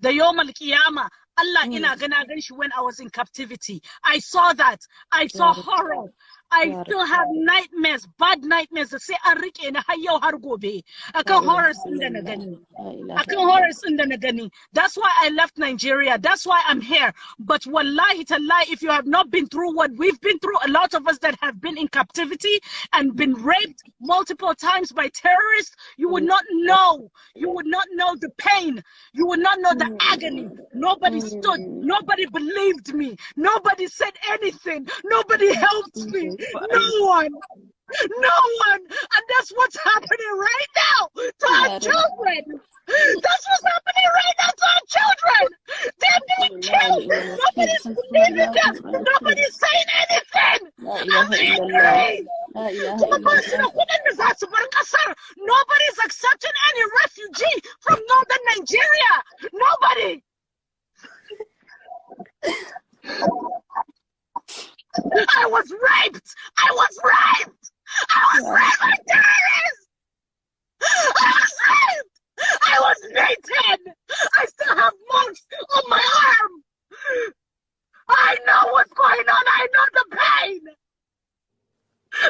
yawm al-qiyama. Allah ina gana gan shi when I was in captivity. I saw that. I saw horror. I still have nightmares, bad nightmares da sai an rike ni har yau har gobe. Akan horrors din da na gani. Akan horrors din da na gani. That's why I left Nigeria. That's why I'm here. But wallahi tallahi, if you have not been through what we've been through, a lot of us that have been in captivity and been raped multiple times by terrorists, you would not know. You would not know the pain. You would not know the agony. Nobody stood. Nobody believed me. Nobody said anything. Nobody helped me. No one. No one. And that's what's happening right now to our children. That's what's happening right now to our children. They're being killed. Nobody's believing them. Nobody's saying anything. I'm angry. Nobody's accepting any refugee from northern Nigeria. Nobody. I was raped. I was raped. I was raped by terrorists. I was raped. I was beaten. I still have marks on my arm. I know what's going on. I know the pain.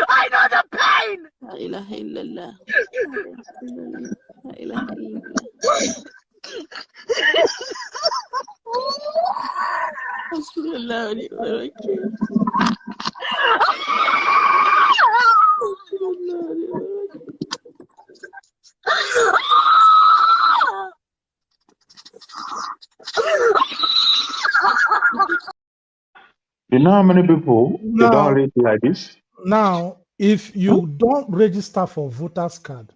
I know the pain. La ilaha illallah. La ilaha illallah. You know how many people they don't read like this? Now, if you don't register for voters card,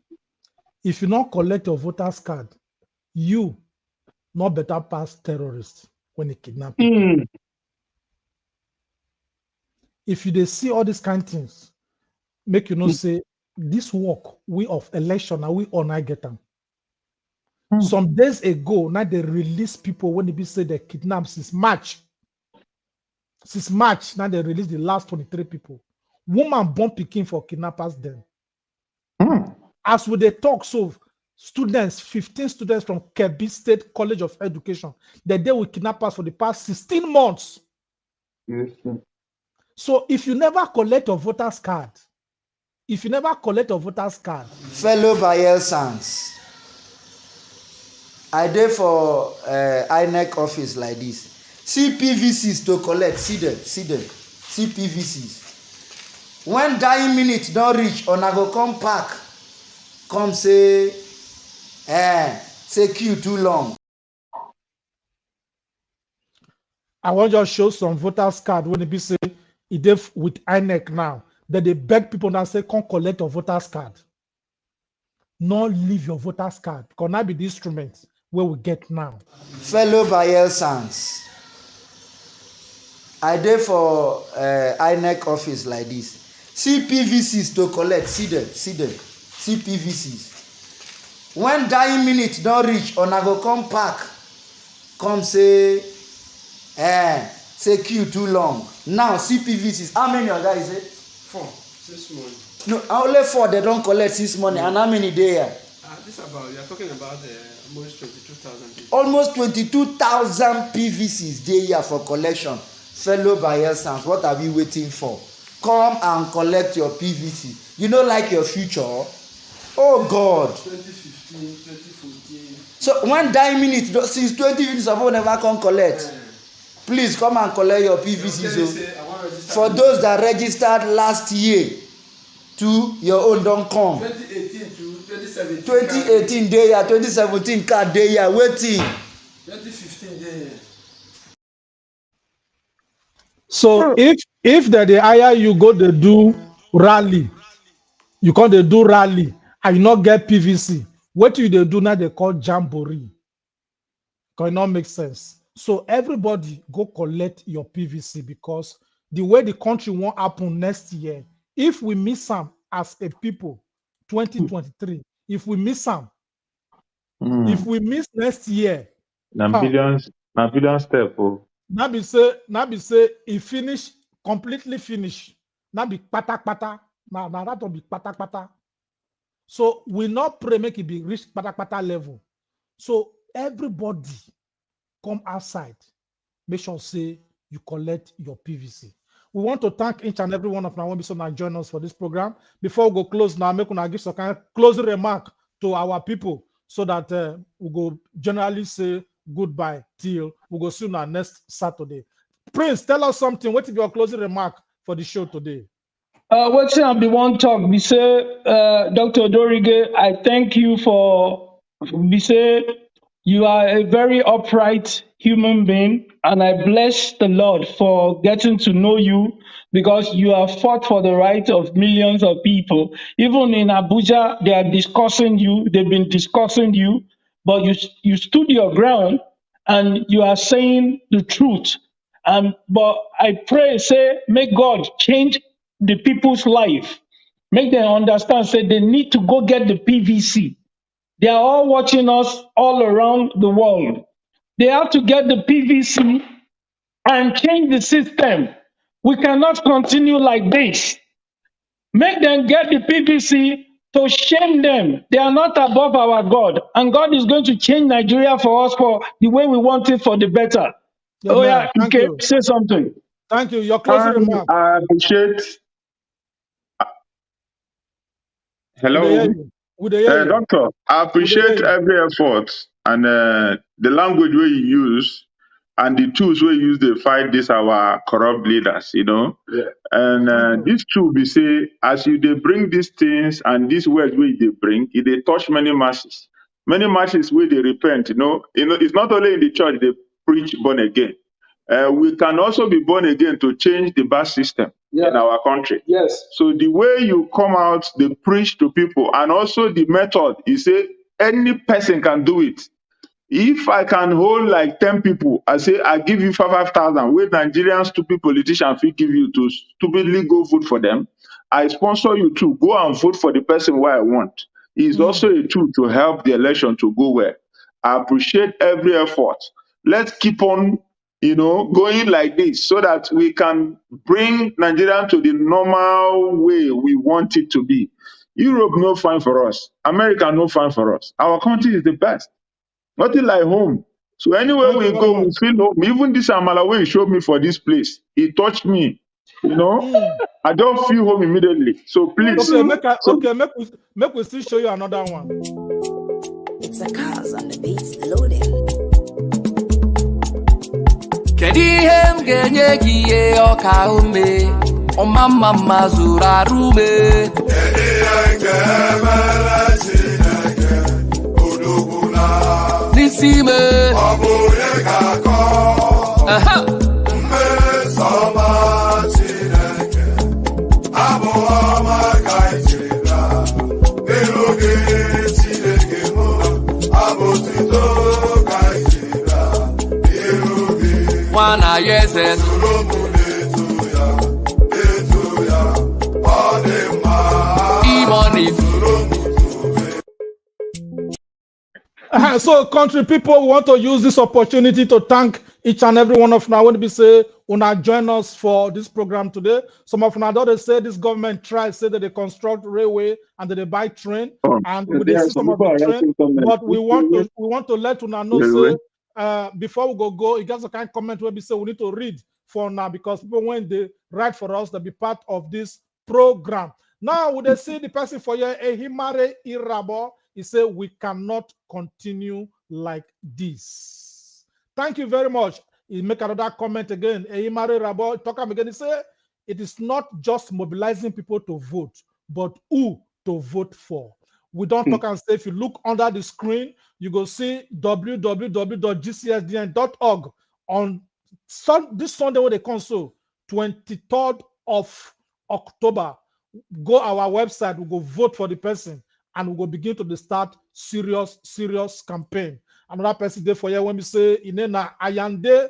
if you not collect your voters card, you not better pass terrorists when they kidnap people. If you see all these kind of things, make you know say this work we of election and we all not get them. Some days ago, now they release people when they be say they kidnap since March. Since March, now they release the last 23 people. Woman born picking for kidnappers then. As we they talk, so students, 15 students from Kebbi State College of Education, they deal with kidnappers for the past 16 months. Yes. So if you never collect your voters card, fellow Bayelsans, I dey for INEC office like this. See PVCs to collect, see them, see PVCs. When dying minute don reach, una go come pack, come say queue too long. I want just show some voters card when it be say it dey with INEC now. That they beg people now say come collect your voters card. Not leave your voters card because now be the instrument where we get now. Fellow Bayelsans, I dey for INEC office like this. See PVCs to collect, see them, see PVCs. When dying minute don reach, una go come pack, come say queue too long. Now see PVCs. How many oga is it? 4 this morning. No, only 4 they don't collect this morning. And how many dey here? This about you are talking about almost 22,000. Almost 22,000 PVCs dey here for collection. Fellow Bayelsans, what are we waiting for? Come and collect your PVC. You know, like your future. Oh God. 2015, 2014. So when dying minute since 2015, someone never come collect. Please come and collect your PVC. So for those that registered last year, to your own don't come. 2018 to 2017. 2018 day here, 2017 card day here, waiting. 2015 day here. So if they hire you go they do rally, you can't they do rally and you not get PVC. What do they do now? They call jamboree. Can not make sense. So everybody go collect your PVC because the way the country won't happen next year, if we miss some as a people, 2023, if we miss some, if we miss next year, billion step. Oh. Now be say it finish, completely finish. Now be pata. Now that will be pata. So we not pray make it be reach pata level. So everybody come outside, make sure say you collect your PVC. We want to thank each and every one of our members that join us for this program. Before we go close now, make una give some kind of closing remark to our people so that we go generally say goodbye till we go see you next Saturday. Prince, tell us something. What is your closing remark for the show today? Wetin I be wan talk be say, Dr. Dorige, I thank you for be say you are a very upright human being, and I bless the Lord for getting to know you because you have fought for the right of millions of people. Even in Abuja, they are discussing you. They've been discussing you, but you stood your ground and you are saying the truth. But I pray, say, make God change the people's life. Make them understand, say they need to go get the PVC. They are all watching us all around the world. They have to get the PVC and change the system. We cannot continue like this. Make them get the PVC to shame them. They are not above our God. And God is going to change Nigeria for us for the way we want it for the better. Yeah, Thank you. Say something. Thank you. Your closing remark. I appreciate. Hello. Doctor, I appreciate every effort and the language where you use and the tools where you use to fight this our corrupt leaders, you know. Yeah. And this tool be say, as you they bring these things and these words where they bring, they touch many masses. Many masses where they repent, you know. It's not only in the church they preach born again. We can also be born again to change the bad system in our country. Yes. So the way you come out, they preach to people, and also the method, you say any person can do it. If I can hold like 10 people, I say I give you 5,000. Where Nigerian stupid politicians will give you to stupidly go vote for them, I sponsor you to go and vote for the person where I want. It's also a tool to help the election to go well. I appreciate every effort. Let's keep on, going like this so that we can bring Nigeria to the normal way we want it to be. Europe no fine for us. America no fine for us. Our country is the best. Nothing like home. So anywhere we go, we feel home. Even this Amala way you showed me for this place, it touched me. I don't feel home immediately. So please. Make we still show you another one. The cars on the beats loading. Kedu ihe m ga-enye gị ihe ọka ume ọmamma mma zuru arụ ume kedu ihe ga-emere Chineke odogwuna n'isi ime ọ bụ onye ga-akọ mmesoma Chineke abụ ọma ka ijirila n'iru gị Chineke mụ abụ tuto ka ijirila n'iru gị nwana ya eze So, country people, we want to use this opportunity to thank each and every one of now. When we say, una join us for this program today. Some of now they say this government tries say that they construct railway and that they buy train, and we see some of the train. But we want to let una know say before we go, you guys can comment where we say we need to read for now because people when they write for us, they be part of this program. Now, would they see the person for your Ehimare Irabo? He said, we cannot continue like this. Thank you very much. He make another comment again. Ehimare Irabo, talk again. He said, it is not just mobilizing people to vote, but who to vote for. We don't talk and say, if you look under the screen, you go see www.gcsdn.org on this Sunday when they console, 23rd of October. Go our website, we go vote for the person, and we go begin to start serious campaign. Another person there for you when we say Inena Ayandeji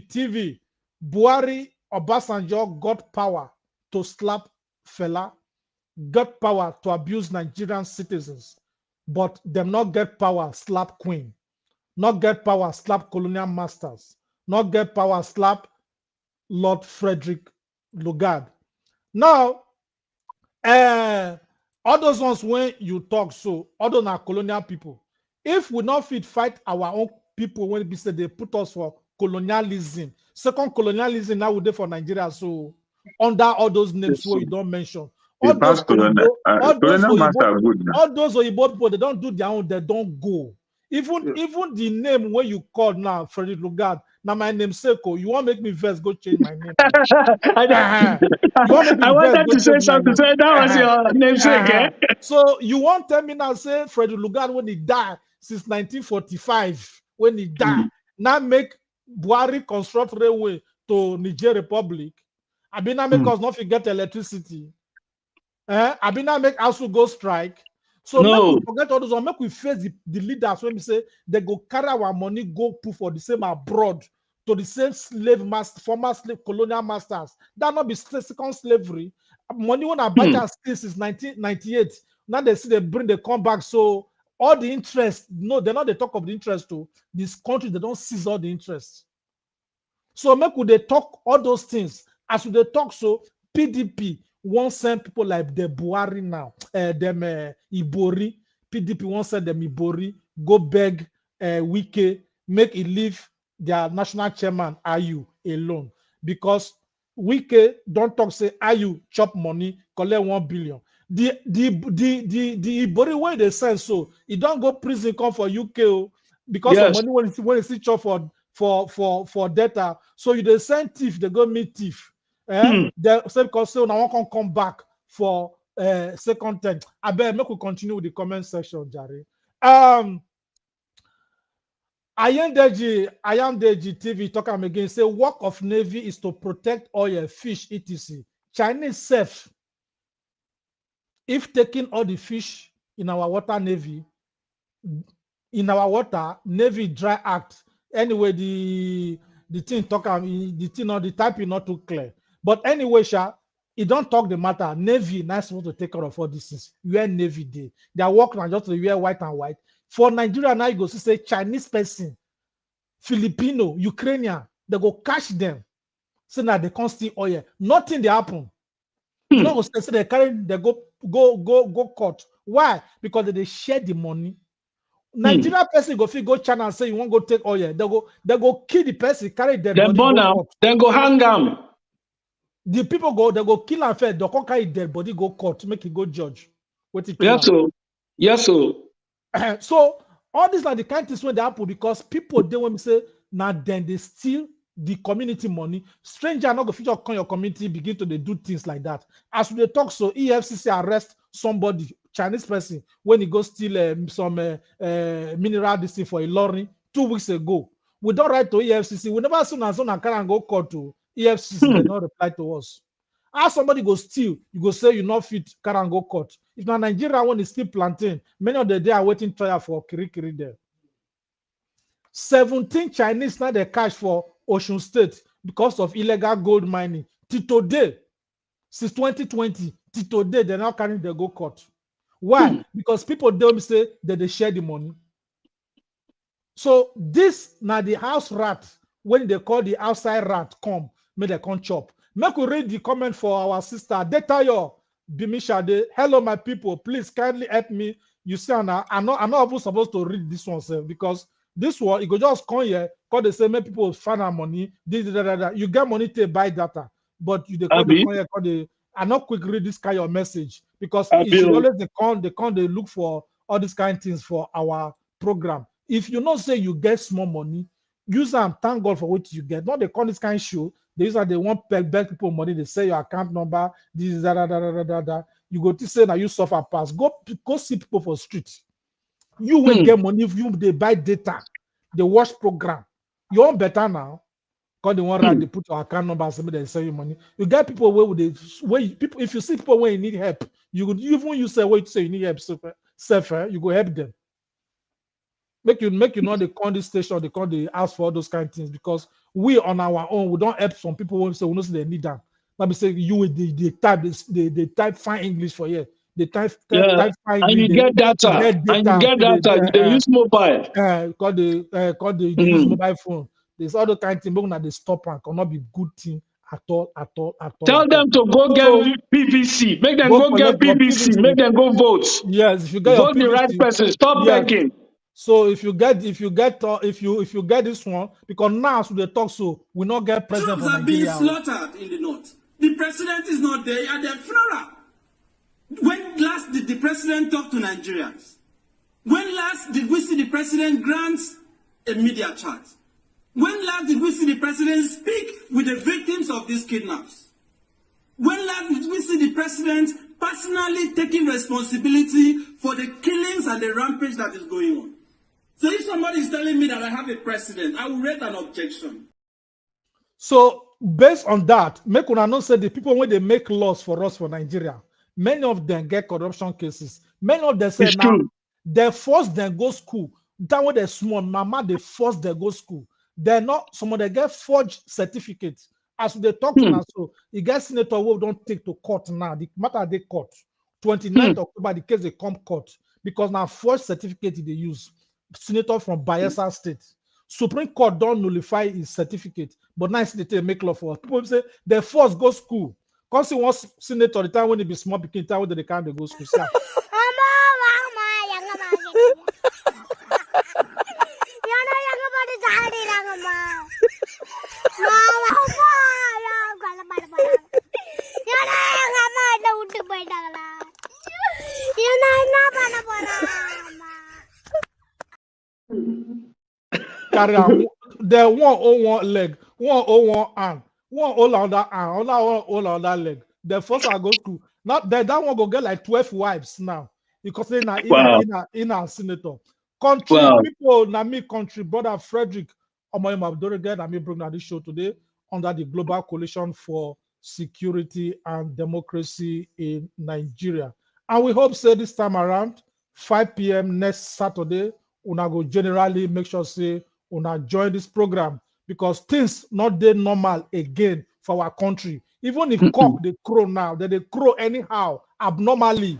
TV, Buhari Obasanjo got power to slap fella, got power to abuse Nigerian citizens, but them not get power slap queen, not get power slap colonial masters, not get power slap Lord Frederick Lugard. Now, all those ones when you talk so, other than colonial people, if we not fit fight our own people when we say they put us for colonialism, second colonialism now we do for Nigeria, so under all those names where you don't mention, all those Oyibo people, they don't do their own, they don't go. Even the name when you call now, Frederick Lugard, now my name Seko, you want to make me verse, go change my name. I wanted to say something, say that was your namesake. So you want to tell me now, say Frederick Lugard when he died since 1945, when he died, now make Buhari construct railway to Niger Republic. I mean, now make us not forget electricity. I mean, now make ASU go strike. So make we forget all those, or make we face the leaders when we say they go carry our money, go put for the same abroad to the same slave master, former slave colonial masters. That not be second slavery. Money when I buy since 1998. Now they see they come back. So all the interest, no, they're not the talk of the interest to this country, they don't seize all the interest. So make we they talk all those things. As they talk, so PDP won't send people like the Buhari now, them Ibori, PDP won't send them Ibori, go beg Wike, make it leave their national chairman Ayu alone, because Wike don't talk say Ayu chop money, collect 1 billion. The Ibori way they send so it don't go prison come for UK because of money when it's chop for data. So you they send thief, they go meet thief. They say because so now one can come back for second time. I bet make we continue with the comment section, Jerry. Ayandeji TV talk am again. Say work of Navy is to protect oil, fish, etc. Chinese self, if taking all the fish in our water Navy, Navy dry act. Anyway, the thing talk the thing or the type is not too clear. But anyway, it don't talk the matter. Navy not supposed to take care of all these things. Wear Navy day. They are working on just to wear white and white. For Nigeria now, you go to say Chinese person, Filipino, Ukrainian, they go catch them. So now they can't steal oil. Nothing they happen. You know, say they carry, they go court. Why? Because they share the money. Nigeria person go China and say you want to go take oil. They go kill the person, carry dead body. Then go hang them. The people they go kill and fair. They go carry dead body, go court, make it go judge. Yes, so. So all these are the kind of things when they happen because people they when me say now then they steal the community money. Stranger not go feature come your community begin to they do things like that. As they talk, so EFCC arrest somebody Chinese person when he goes steal some mineral this thing for a lorry 2 weeks ago. We don't write to EFCC. We never soon as soon can go court to EFCC. They not reply to us. As somebody go steal, you go say you not fit can go court. If now Nigeria one is still planting, many of the day are waiting trial for Kirikiri there. 17 Chinese now they cash for Ocean State because of illegal gold mining. Till today, since 2020, till today, they're now carrying the go court. Why? Because people don't say that they share the money. So this now the house rat, when they call the outside rat come, may they come chop. Make we read the comment for our sister Detayo Bimishade. Hello, my people. Please kindly help me. You see, I'm not even supposed to read this one, sir, because this one, you go just come here, call the same people find our money. You get money to buy data, but you come here, call the. I not quick read this kind of message because it should always they look for all these kind of things for our program. If you not say you get small money, use them. Thank God for what you get. Not they call this kind of show. They use that they want beg people money. They say your account number. This is da. You go to say now you suffer pass. Go see people for street. You will get money if you they buy data. They watch program. You want better now. Because they want they put your account number and they sell you money. You get people people if you see people where you need help, you would even you say wait to say you need help you go help them. Make you know they call this station, they call the ask for all those kind of things because we on our own we don't help some people when we say we know they need them. Let me say they type fine English for you. They type fine and English. you get data. They use mobile. They use mobile phone. There's other kind of thing, but they stop and cannot be good thing at all. Tell them to go get PVC. Make them go get PVC. Make them go vote. Yes, if you get vote your PVC, the right person. Stop begging. So if you get this one, because now so they talk so we not get president for Nigeria. Jobs are being slaughtered in the north. The president is not there at their funeral. When last did the president talk to Nigerians? When last did we see the president grant a media chat? When last did we see the president speak with the victims of these kidnaps? When last did we see the president personally taking responsibility for the killings and the rampage that is going on? So if somebody is telling me that I have a president, I will raise an objection. So based on that, make una know say the people when they make laws for us for Nigeria, many of them get corruption cases. Many of them say now they force them go school. That way they small mama they force them go school. They're not some of them get forged certificates. As they talk to us, so you get senator who don't take to court now. The matter they court 29th October the case they come court because now forged certificate they use. Senator from Bayelsa State. Supreme Court don't nullify his certificate, but now they make law for us. People say they force go school. Because he wants senator the time when they be small picking time when they can't go school. Carry on. There 101 leg, 101 arm, 1 on that arm, all on that leg. The first I go school. Not that one go get like 12 wives now. Because they in our senator. Country people, na me country brother Frederick Omoyema Abdurrahman, na me bring this show today under the Global Coalition for Security and Democracy in Nigeria. And we hope say this time around 5 p.m. next Saturday, una go generally make sure say una join this program because things not dey normal again for our country. Even if cock they crow now, they crow anyhow abnormally.